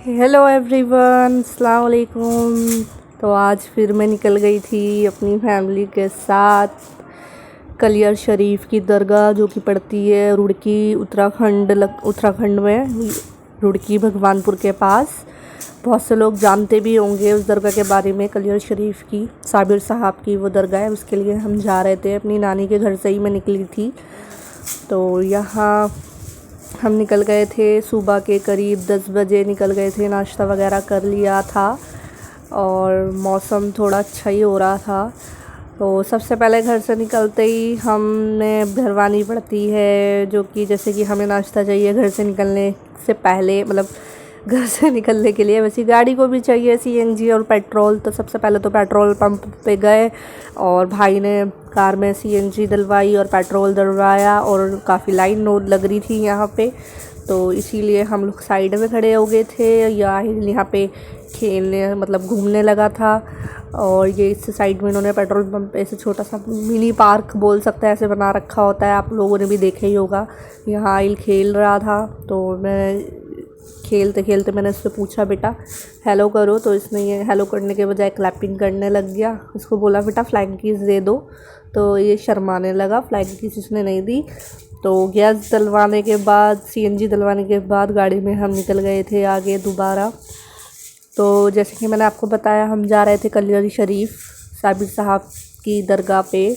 Hello everyone, अस्सलाम वालेकुम। तो आज फिर मैं निकल गई थी अपनी फैमिली के साथ कलियर शरीफ की दरगाह, जो कि पड़ती है रुड़की उत्तराखंड में, रुड़की भगवानपुर के पास। बहुत से लोग जानते भी होंगे उस दरगाह के बारे में। कलियर शरीफ की साबिर साहब की वो दरगाह है, उसके लिए हम जा रहे थे। अपनी नानी के घर से ही मैं निकली थी। तो यहाँ हम निकल गए थे सुबह के करीब 10 बजे निकल गए थे। नाश्ता वगैरह कर लिया था और मौसम थोड़ा अच्छा ही हो रहा था। तो सबसे पहले घर से निकलते ही हमने भरवानी पड़ती है, जो कि जैसे कि हमें नाश्ता चाहिए घर से निकलने से पहले, मतलब घर से निकलने के लिए। वैसे गाड़ी को भी चाहिए सीएनजी और पेट्रोल। तो सबसे पहले तो पेट्रोल पंप पे गए और भाई ने कार में सीएनजी डलवाई और पेट्रोल डलवाया, और काफ़ी लाइन लग रही थी यहाँ पे। तो इसीलिए हम लोग साइड में खड़े हो गए थे। यहाँ पे खेलने मतलब घूमने लगा था, और ये इस साइड में इन्होंने पेट्रोल पंप पे ऐसे छोटा सा मिनी पार्क बोल सकता है, ऐसे बना रखा होता है। आप लोगों ने भी देखा ही होगा। यहाँ आइल खेल रहा था, तो मैं खेलते खेलते मैंने उससे पूछा, बेटा हेलो करो। तो इसने ये हेलो करने के बजाय क्लैपिंग करने लग गया। उसको बोला बेटा फ्लाइंग किस दे दो, तो ये शर्माने लगा। फ्लाइंग किस इसने नहीं दी। तो गैस डलवाने के बाद, सीएनजी डलवाने के बाद गाड़ी में हम निकल गए थे आगे दोबारा। तो जैसे कि मैंने आपको बताया, हम जा रहे थे कलियर शरीफ साबिर साहब की दरगाह पे।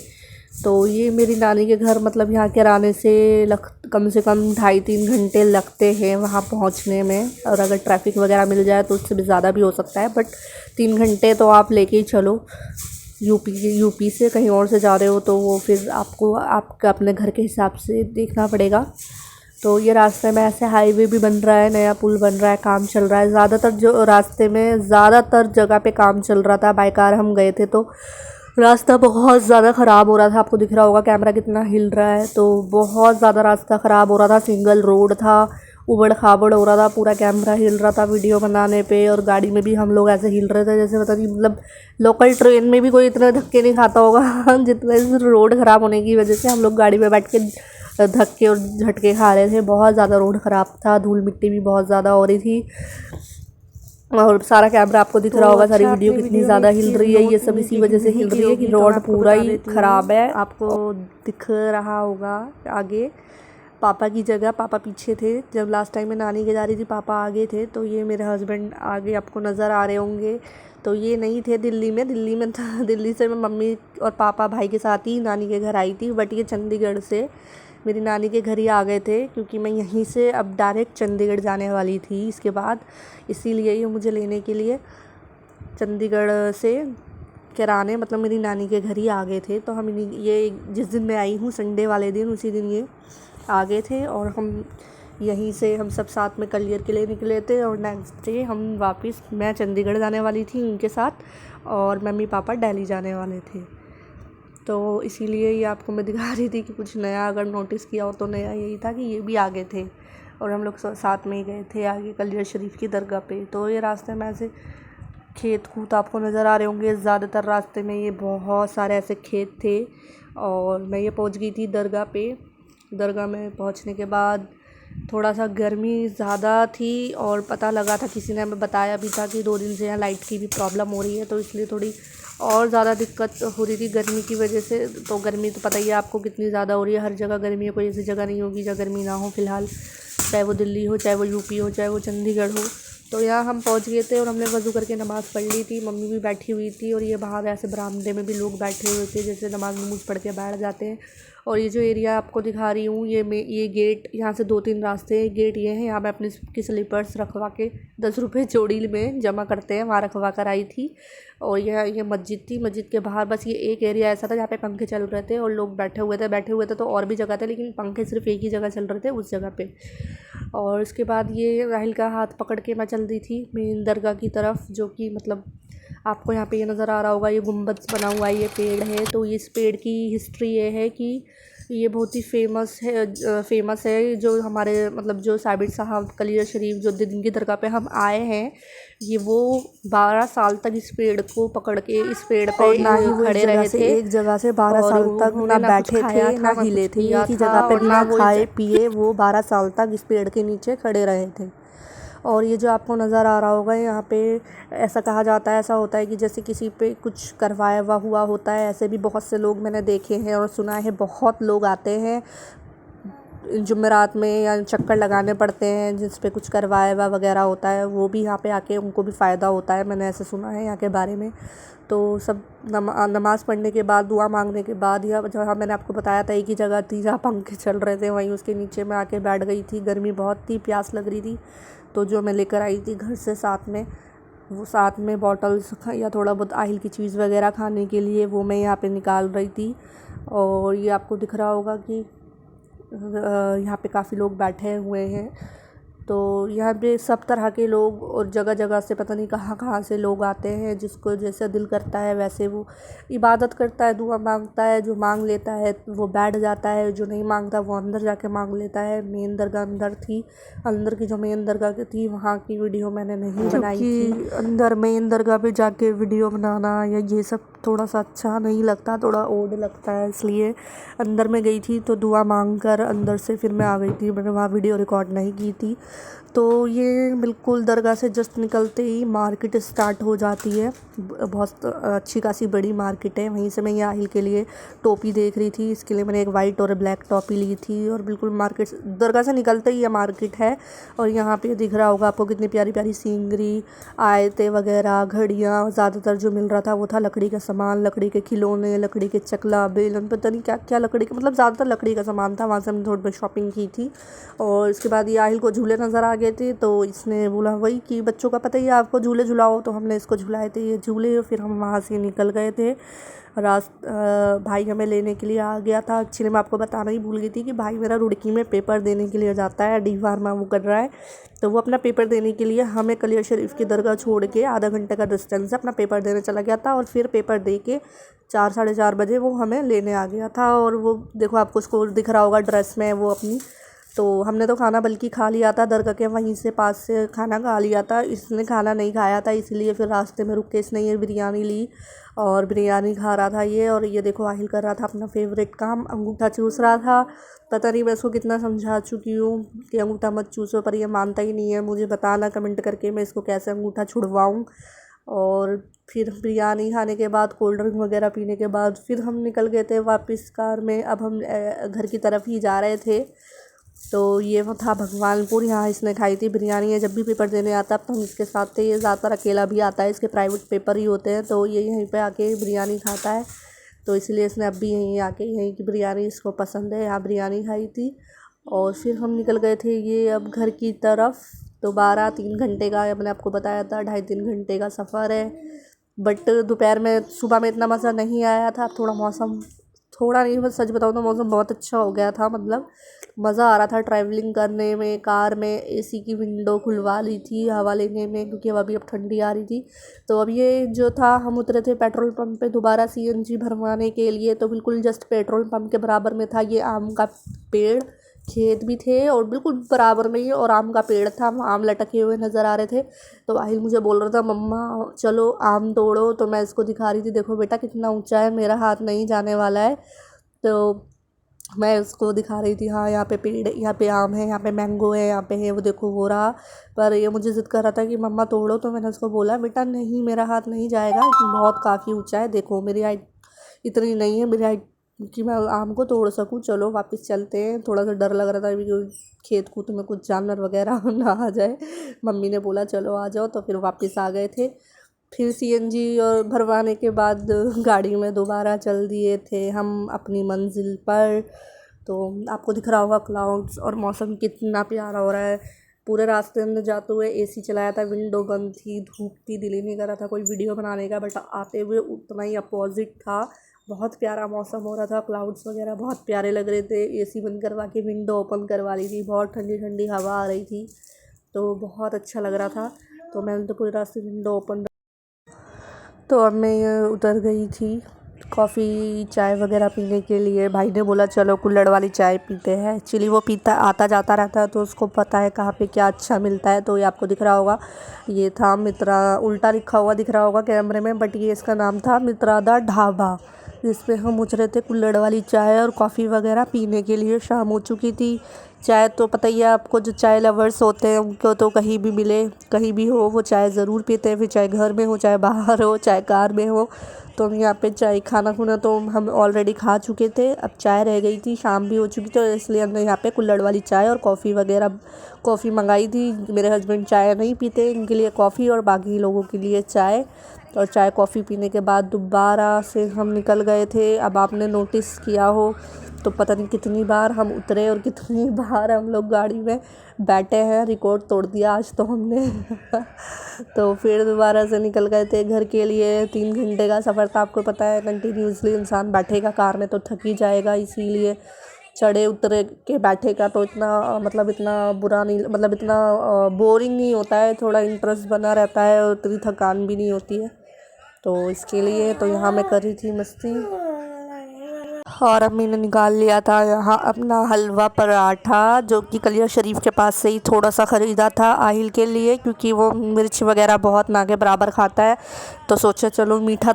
तो ये मेरी नानी के घर, मतलब यहाँ के आने से कम से कम 2.5-3 घंटे लगते हैं वहाँ पहुँचने में। और अगर ट्रैफिक वगैरह मिल जाए तो उससे भी ज़्यादा भी हो सकता है, बट 3 घंटे तो आप लेके ही चलो। यूपी से कहीं और से जा रहे हो तो वो फिर आपको आपका अपने घर के हिसाब से देखना पड़ेगा। तो ये रास्ते में ऐसे हाईवे भी बन रहा है, नया पुल बन रहा है, काम चल रहा है। ज़्यादातर जो रास्ते में ज़्यादातर जगह पे काम चल रहा था। बाई कार हम गए थे तो रास्ता बहुत ज़्यादा ख़राब हो रहा था। आपको दिख रहा होगा कैमरा कितना हिल रहा है, तो बहुत ज़्यादा रास्ता ख़राब हो रहा था। सिंगल रोड था, उबड़ खाबड़ हो रहा था, पूरा कैमरा हिल रहा था वीडियो बनाने पे। और गाड़ी में भी हम लोग ऐसे हिल रहे थे जैसे पता नहीं, मतलब लोकल ट्रेन में भी कोई इतना धक्के नहीं खाता होगा जितना इस रोड ख़राब होने की वजह से हम लोग गाड़ी में बैठ के धक्के और झटके खा रहे थे। बहुत ज़्यादा रोड ख़राब था, धूल मिट्टी भी बहुत ज़्यादा हो रही थी। और सारा कैमरा आपको दिख रहा होगा, सारी वीडियो कितनी ज़्यादा हिल रही है। ये सब इसी वजह से हिल रही है कि रोड पूरा ही ख़राब है। आपको दिख रहा होगा आगे पापा की जगह, पापा पीछे थे जब लास्ट टाइम मैं नानी के जा रही थी, पापा आगे थे। तो ये मेरे हस्बैंड आगे आपको नज़र आ रहे होंगे। तो ये नहीं थे दिल्ली में था। दिल्ली से मैं मम्मी और पापा भाई के साथ ही नानी के घर आई थी, बट ये चंडीगढ़ से मेरी नानी के घर ही आ गए थे, क्योंकि मैं यहीं से अब डायरेक्ट चंडीगढ़ जाने वाली थी इसके बाद। इसीलिए ये मुझे लेने के लिए चंडीगढ़ से किराने, मतलब मेरी नानी के घर ही आ गए थे। तो हम ये जिस दिन मैं आई हूँ संडे वाले दिन, उसी दिन ये आ गए थे। और हम यहीं से हम सब साथ में कलियर के लिए निकले थे। और नेक्स्ट डे हम वापस, मैं चंडीगढ़ जाने वाली थी उनके साथ, और मम्मी पापा दिल्ली जाने वाले थे। तो इसीलिए ये आपको मैं दिखा रही थी कि कुछ नया अगर नोटिस किया हो तो नया यही था कि ये भी आगे थे और हम लोग साथ में ही गए थे आगे कलियर शरीफ की दरगाह पे। तो ये रास्ते में ऐसे खेत कूद आपको नज़र आ रहे होंगे ज़्यादातर रास्ते में। ये बहुत सारे ऐसे खेत थे, और मैं ये पहुंच गई थी दरगाह पे। दरगाह में पहुंचने के बाद थोड़ा सा गर्मी ज़्यादा थी, और पता लगा था, किसी ने हमें बताया भी था कि 2 दिन से यहाँ लाइट की भी प्रॉब्लम हो रही है। तो इसलिए थोड़ी और ज़्यादा दिक्कत हो रही थी गर्मी की वजह से। तो गर्मी तो पता ही है आपको कितनी ज़्यादा हो रही है, हर जगह गर्मी है, कोई ऐसी जगह नहीं होगी जहाँ गर्मी ना हो फ़िलहाल, चाहे वो दिल्ली हो, चाहे वो यूपी हो, चाहे वो चंडीगढ़ हो। तो यहाँ हम पहुँच गए थे और हमने वज़ू करके नमाज़ पढ़ ली थी। मम्मी भी बैठी हुई थी, और ये बाहर ऐसे बरामदे में भी लोग बैठे हुए थे, जैसे नमाज़ पढ़ के बैठ जाते हैं। और ये जो एरिया आपको दिखा रही हूँ, ये गेट, यहाँ से 2-3 रास्ते हैं। गेट ये है, यहाँ मैं अपने की स्लीपर्स रखवा के 10 रुपये जोड़ी में जमा करते हैं, वहाँ रखवा कर आई थी। और ये मस्जिद थी। मस्जिद के बाहर बस ये एक एरिया ऐसा था जहाँ पे पंखे चल रहे थे और लोग बैठे हुए थे। तो और भी जगह थे, लेकिन पंखे सिर्फ एक ही जगह चल रहे थे, उस जगह पे। और उसके बाद ये राहिल का हाथ पकड़ के मैं चल रही थी मेन दरगाह की तरफ, जो कि मतलब आपको यहाँ पे ये नज़र आ रहा होगा, ये गुम्बद बना हुआ है, ये पेड़ है। तो इस पेड़ की हिस्ट्री ये है कि ये बहुत ही फेमस है। जो हमारे मतलब जो साबिर साहब कलियर शरीफ जो जिनकी दरगाह पे हम आए हैं, ये वो 12 साल तक इस पेड़ को पकड़ के इस पेड़ पे ना ही खड़े रहे थे। एक जगह से 12 साल तक ना बैठे थे, ना हिले थे, एक ही जगह पे बिना खाए पिए वो 12 साल तक इस पेड़ के नीचे खड़े रहे थे। और ये जो आपको नज़र आ रहा होगा यहाँ पे ऐसा कहा जाता है, ऐसा होता है कि जैसे किसी पे कुछ करवाया हुआ होता है। ऐसे भी बहुत से लोग मैंने देखे हैं और सुना है, बहुत लोग आते हैं जुमेरात में या चक्कर लगाने पड़ते हैं जिस पे कुछ करवाया हुआ वगैरह होता है, वो भी यहाँ पे आके उनको भी फ़ायदा होता है। मैंने ऐसे सुना है यहाँ के बारे में। तो सब नमाज़ पढ़ने के बाद, दुआ मांगने के बाद, या जहाँ मैंने आपको बताया था एक ही जगह थी जहाँ पंखे चल रहे थे, वहीं उसके नीचे मैं आके बैठ गई थी। गर्मी बहुत थी, प्यास लग रही थी, तो जो मैं लेकर आई थी घर से साथ में, वो साथ में बॉटल्स या थोड़ा बहुत आहिल की चीज़ वगैरह खाने के लिए, वो मैं यहाँ पे निकाल रही थी। और ये आपको दिख रहा होगा कि यहाँ पे काफ़ी लोग बैठे हुए हैं। तो यहाँ पे सब तरह के लोग और जगह जगह से, पता नहीं कहाँ कहाँ से लोग आते हैं। जिसको जैसा दिल करता है वैसे वो इबादत करता है, दुआ मांगता है। जो मांग लेता है वो बैठ जाता है, जो नहीं मांगता वो अंदर जाके मांग लेता है। मेन दरगाह अंदर थी, अंदर की जो मेन दरगाह थी वहाँ की वीडियो मैंने नहीं बनाई थी। अंदर मेन दरगाह पे जाके वीडियो बनाना या ये सब थोड़ा सा अच्छा नहीं लगता, थोड़ा ओड लगता है, इसलिए अंदर में गई थी। तो दुआ मांग कर अंदर से फिर मैं आ गई थी, मैंने वहाँ वीडियो रिकॉर्ड नहीं की थी। तो ये बिल्कुल दरगाह से जस्ट निकलते ही मार्केट स्टार्ट हो जाती है। बहुत अच्छी खासी बड़ी मार्केट है। वहीं से मैं ये आहिल के लिए टोपी देख रही थी, इसके लिए मैंने एक वाइट और ब्लैक टोपी ली थी। और बिल्कुल मार्केट, दरगाह से निकलते ही ये मार्केट है। और यहाँ पे दिख रहा होगा आपको कितनी प्यारी प्यारी सीनरी, आयतें वगैरह, घड़ियाँ। ज़्यादातर जो मिल रहा था वो था लकड़ी का सामान, लकड़ी के खिलौने, लकड़ी के चकला, बेलन, पता नहीं क्या क्या लकड़ी का, मतलब ज़्यादातर लकड़ी का सामान था। वहाँ से हमने थोड़ी बहुत शॉपिंग की थी। और इसके बाद ये आहिल को झूले नज़र आ गए थे, तो इसने बोला वही कि बच्चों का पता ही है आपको, झूले झुलाओ, तो हमने इसको झुलाए थे ये झूले। फिर हम वहाँ से निकल गए थे। भाई हमें लेने के लिए आ गया था। एक्चुअली मैं आपको बताना ही भूल गई थी कि भाई मेरा रुड़की में पेपर देने के लिए जाता है, डी फार्मा वो कर रहा है। तो वो अपना पेपर देने के लिए हमें कलियर शरीफ की दरगाह छोड़ के आधा घंटे का डिस्टेंस से अपना पेपर देने चला गया था। और फिर पेपर दे के 4 साढ़े 4 बजे वो हमें लेने आ गया था। और वो देखो आपको उसको दिख रहा होगा ड्रेस में वो अपनी। तो हमने तो खाना बल्कि खा लिया था, दरगाह के वहीं से पास से खाना खा लिया था। इसने खाना नहीं खाया था, इसलिए फिर रास्ते में रुक के इसने ये बिरयानी ली और बिरयानी खा रहा था ये। और ये देखो आहिल कर रहा था अपना फेवरेट काम, अंगूठा चूस रहा था। पता नहीं मैं इसको कितना समझा चुकी हूँ कि अंगूठा मत चूसो, पर ये मानता ही नहीं है। मुझे बताना कमेंट करके मैं इसको कैसे अंगूठा छुड़वाऊँ। और फिर बिरयानी खाने के बाद, कोल्ड ड्रिंक वगैरह पीने के बाद फिर हम निकल गए थे वापस कार में। अब हम घर की तरफ ही जा रहे थे। तो ये वो था भगवानपुर, यहाँ इसने खाई थी बिरयानी। ये जब भी पेपर देने आता है तो हम इसके साथ थे। ये ज़्यादातर अकेला भी आता है, इसके प्राइवेट पेपर ही होते हैं, तो ये यहीं पे आके बिरयानी खाता है। तो इसलिए इसने अब भी यहीं आके, यहीं की बिरयानी इसको पसंद है, यहाँ बिरयानी खाई थी। और फिर हम निकल गए थे ये अब घर की तरफ। दोबारा 3 घंटे का, मैंने आपको बताया था 2.5-3 घंटे का सफ़र है। बट दोपहर में, सुबह में इतना मज़ा नहीं आया था। थोड़ा मौसम, थोड़ा नहीं बस सच बताऊँ तो मौसम बहुत अच्छा हो गया था। मतलब मज़ा आ रहा था ट्रैवलिंग करने में। कार में एसी की विंडो खुलवा ली थी हवा लेने में, क्योंकि हवा भी अब ठंडी आ रही थी। तो अब ये जो था, हम उतरे थे पेट्रोल पंप पे दोबारा सीएनजी भरवाने के लिए। तो बिल्कुल जस्ट पेट्रोल पंप के बराबर में था ये आम का पेड़, खेत भी थे और बिल्कुल बराबर में ही, और आम का पेड़ था, आम लटके हुए नज़र आ रहे थे। तो आहिल मुझे बोल रहा था मम्मा चलो आम तोड़ो। तो मैं इसको दिखा रही थी, देखो बेटा कितना ऊंचा है, मेरा हाथ नहीं जाने वाला है। तो मैं उसको दिखा रही थी, हाँ यहाँ पे पेड़, यहाँ पे आम है, यहाँ पे मैंगो है, यहाँ पे है, वो देखो वो रहा। पर ये मुझे ज़िद कर रहा था कि मम्मा तोड़ो। तो मैंने उसको बोला बेटा नहीं, मेरा हाथ नहीं जाएगा, बहुत काफ़ी ऊंचा है, देखो मेरी हाइट इतनी नहीं है, मेरी हाइट कि मैं आम को तोड़ सकूं। चलो वापस चलते हैं। थोड़ा सा डर लग रहा था कि खेत कूद में कुछ जानवर वगैरह ना आ जाए। मम्मी ने बोला चलो आ जाओ, तो फिर वापस आ गए थे। फिर सीएनजी और भरवाने के बाद गाड़ी में दोबारा चल दिए थे हम अपनी मंजिल पर। तो आपको दिख रहा होगा क्लाउड्स और मौसम कितना प्यारा हो रहा है। पूरे रास्ते में जाते हुए एसी चलाया था, विंडो बंद थी, धूप थी, दिल ही नहीं कर रहा था कोई वीडियो बनाने का। बट आते हुए उतना ही अपोजिट था, बहुत प्यारा मौसम हो रहा था, क्लाउड्स वगैरह बहुत प्यारे लग रहे थे। एसी बंद करवा के विंडो ओपन करवा ली थी, बहुत ठंडी ठंडी हवा आ रही थी, तो बहुत अच्छा लग रहा था। तो मैंने तो पूरे रास्ते विंडो ओपन। तो अब मैं उतर गई थी कॉफ़ी चाय वगैरह पीने के लिए। भाई ने बोला चलो कुल्हड़ वाली चाय पीते हैं। एक्चुअली वो पीता आता जाता रहता है, तो उसको पता है कहाँ पे क्या अच्छा मिलता है। तो ये आपको दिख रहा होगा, ये था मित्रा, उल्टा लिखा हुआ दिख रहा होगा कैमरे में, बट ये इसका नाम था मित्रा दा ढाबा, जिस पे हम उतरे थे कुल्हड़ वाली चाय और कॉफ़ी वगैरह पीने के लिए। शाम हो चुकी थी, चाय तो पता ही है आपको, जो चाय लवर्स होते हैं उनको तो कहीं भी मिले कहीं भी हो वो चाय ज़रूर पीते हैं, फिर चाहे घर में हो चाहे बाहर हो चाहे कार में हो। तो हम यहाँ पे चाय खाना खुना तो हम ऑलरेडी खा चुके थे, अब चाय रह गई थी, शाम भी हो चुकी थी, तो इसलिए हमने यहाँ पे कुल्हड़ वाली चाय और कॉफ़ी वगैरह कॉफ़ी मंगाई थी। मेरे हस्बैंड चाय नहीं पीते, इनके लिए कॉफ़ी और बाकी लोगों के लिए चाय। और चाय कॉफ़ी पीने के बाद दोबारा से हम निकल गए थे। अब आपने नोटिस किया हो तो पता नहीं कितनी बार हम उतरे और कितनी बार हम लोग गाड़ी में बैठे हैं, रिकॉर्ड तोड़ दिया आज तो हमने। तो फिर दोबारा से निकल गए थे घर के लिए। 3 घंटे का सफ़र था, आपको पता है कंटिन्यूसली इंसान बैठेगा कार में तो थक ही जाएगा, इसीलिए चढ़े उतरे के बैठेगा तो इतना बुरा नहीं, मतलब इतना बोरिंग नहीं होता है, थोड़ा इंटरेस्ट बना रहता है और इतनी थकान भी नहीं होती है। तो इसके लिए तो यहाँ मैं कर रही थी मस्ती। और अम्मी ने निकाल लिया था यहाँ अपना हलवा पराठा, जो कि कलियर शरीफ के पास से ही थोड़ा सा ख़रीदा था आहिल के लिए, क्योंकि वो मिर्च वगैरह बहुत ना के बराबर खाता है। तो सोचा चलो मीठा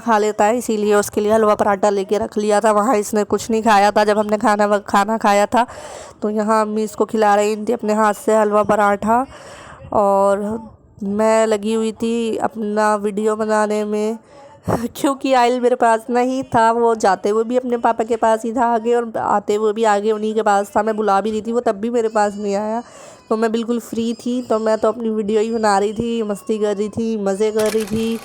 खा लेता है, इसीलिए उसके लिए हलवा पराठा लेके रख लिया था। वहाँ इसने कुछ नहीं खाया था जब हमने खाना खाया था। तो यहाँ अम्मी इसको खिला रही थी अपने हाथ से हलवा पराठा, और मैं लगी हुई थी अपना वीडियो बनाने में। क्योंकि आइल मेरे पास नहीं था, वो जाते हुए भी अपने पापा के पास ही था आगे, और आते हुए भी आगे उन्हीं के पास था। मैं बुला भी रही थी, वो तब भी मेरे पास नहीं आया। तो मैं बिल्कुल फ्री थी, तो मैं तो अपनी वीडियो ही बना रही थी, मस्ती कर रही थी, मज़े कर रही थी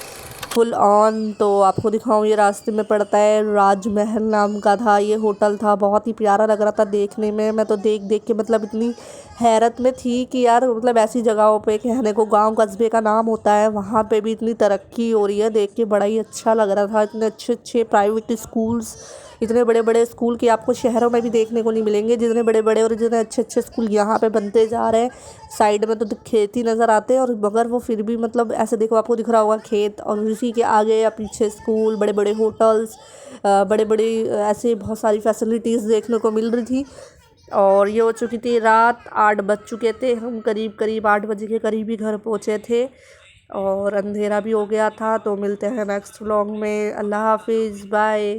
फुल ऑन। तो आपको दिखाऊं, ये रास्ते में पड़ता है, राजमहल नाम का था ये होटल था, बहुत ही प्यारा लग रहा था देखने में। मैं तो देख देख के मतलब इतनी हैरत में थी कि यार मतलब ऐसी जगहों पे कहने को गांव कस्बे का नाम होता है, वहाँ पे भी इतनी तरक्की हो रही है, देख के बड़ा ही अच्छा लग रहा था। इतने अच्छे अच्छे प्राइवेट स्कूल्स, इतने बड़े बड़े स्कूल कि आपको शहरों में भी देखने को नहीं मिलेंगे, जितने बड़े बड़े और जितने अच्छे अच्छे स्कूल यहाँ पे बनते जा रहे हैं। साइड में तो खेत ही नज़र आते हैं, और मगर वो फिर भी मतलब ऐसे देखो, आपको दिख रहा होगा खेत, और उसी के आगे या पीछे स्कूल, बड़े बड़े होटल्स, बड़े बड़े ऐसे बहुत सारी फैसिलिटीज़ देखने को मिल रही थी। और ये हो चुकी थी रात, 8 बज चुके थे, हम करीब 8 बजे के करीब ही घर पहुँचे थे, और अंधेरा भी हो गया था। तो मिलते हैं नेक्स्ट व्लॉग में। अल्लाह हाफिज़, बाय।